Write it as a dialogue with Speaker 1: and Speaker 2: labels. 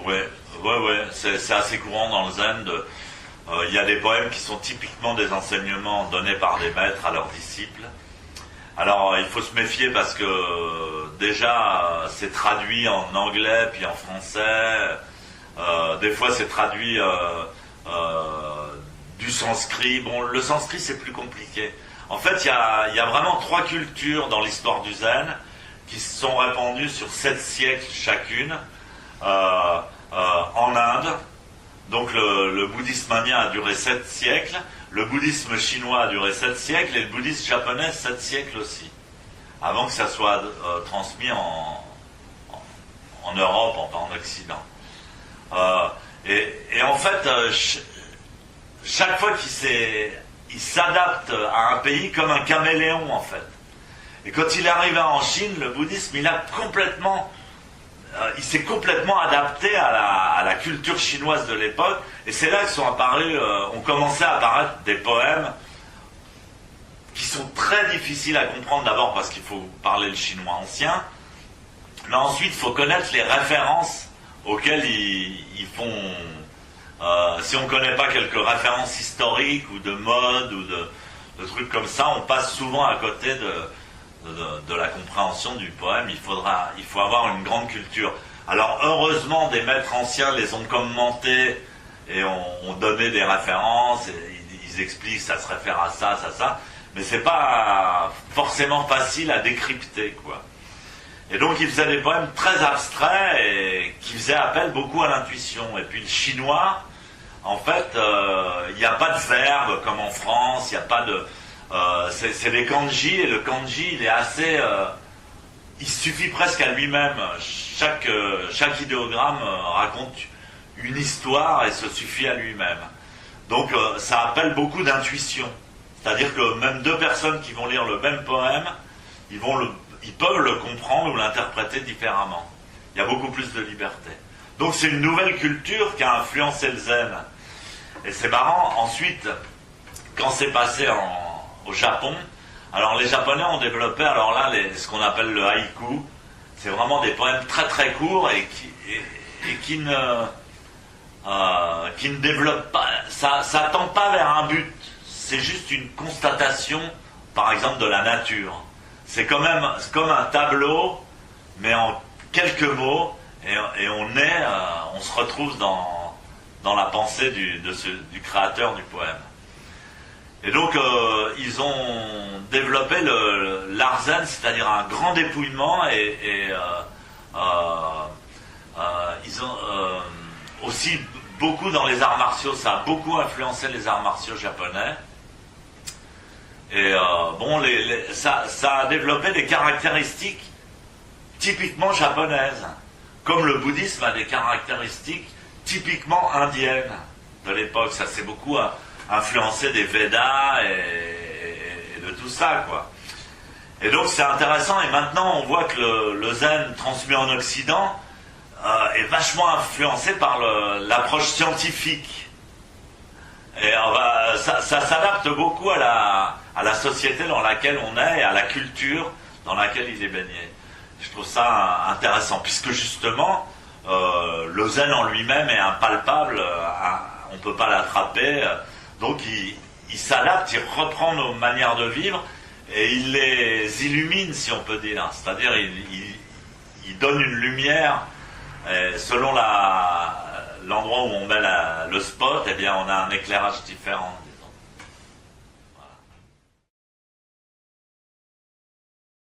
Speaker 1: Ouais, ouais, c'est assez courant dans le zen. Il y a des poèmes qui sont typiquement des enseignements donnés par des maîtres à leurs disciples. Alors, il faut se méfier parce que déjà, c'est traduit en anglais puis en français. Des fois, c'est traduit du sanskrit. Bon, le sanskrit, c'est plus compliqué. En fait, il y a vraiment 3 cultures dans l'histoire du zen qui se sont répandues sur 7 siècles chacune. En Inde, donc le bouddhisme indien a duré 7 siècles, le bouddhisme chinois a duré 7 siècles et le bouddhisme japonais 7 siècles aussi, avant que ça soit transmis en Europe, en Occident. Et en fait, chaque fois il s'adapte à un pays comme un caméléon en fait. Et quand il est arrivé en Chine, le bouddhisme, il s'est complètement adapté à la culture chinoise de l'époque, et c'est là que sont apparus, ont commencé à apparaître des poèmes qui sont très difficiles à comprendre, d'abord parce qu'il faut parler le chinois ancien, mais ensuite il faut connaître les références auxquelles ils font. Si on ne connaît pas quelques références historiques ou de mode ou de trucs comme ça, on passe souvent à côté de la compréhension du poème. Il faut avoir une grande culture. Alors heureusement, des maîtres anciens les ont commentés et ont donné des références, et ils expliquent ça se réfère à ça, mais c'est pas forcément facile à décrypter, quoi. Et donc ils faisaient des poèmes très abstraits et qui faisaient appel beaucoup à l'intuition. Et puis le chinois, en fait, il n'y a pas de verbe comme en France, il n'y a pas de... c'est des kanji, et le kanji, il est assez... il suffit presque à lui-même. Chaque idéogramme raconte une histoire et se suffit à lui-même. Donc ça appelle beaucoup d'intuition. C'est-à-dire que même 2 personnes qui vont lire le même poème, ils peuvent le comprendre ou l'interpréter différemment. Il y a beaucoup plus de liberté. Donc c'est une nouvelle culture qui a influencé le zen. Et c'est marrant, ensuite, quand c'est passé au Japon, alors les Japonais ont développé ce qu'on appelle le haïku. C'est vraiment des poèmes très très courts et qui ne développent pas, ça tend pas vers un but. C'est juste une constatation, par exemple, de la nature. C'est comme un tableau, mais en quelques mots, et on se retrouve dans la pensée du créateur du poème. Et donc, ils ont développé l'art zen, c'est-à-dire un grand dépouillement, et ils ont aussi beaucoup dans les arts martiaux, ça a beaucoup influencé les arts martiaux japonais. Et ça a développé des caractéristiques typiquement japonaises, comme le bouddhisme a des caractéristiques typiquement indiennes de l'époque. Ça s'est beaucoup influencé des Védas et de tout ça, quoi. Et donc c'est intéressant, et maintenant on voit que le zen transmis en Occident est vachement influencé par l'approche scientifique. Et ça s'adapte beaucoup à la société dans laquelle on est et à la culture dans laquelle il est baigné. Je trouve ça intéressant, puisque justement, le zen en lui-même est impalpable, on ne peut pas l'attraper, donc il s'adapte, il reprend nos manières de vivre, et il les illumine, si on peut dire. C'est-à-dire, il donne une lumière, et selon l'endroit où on met le spot, eh bien, on a un éclairage différent.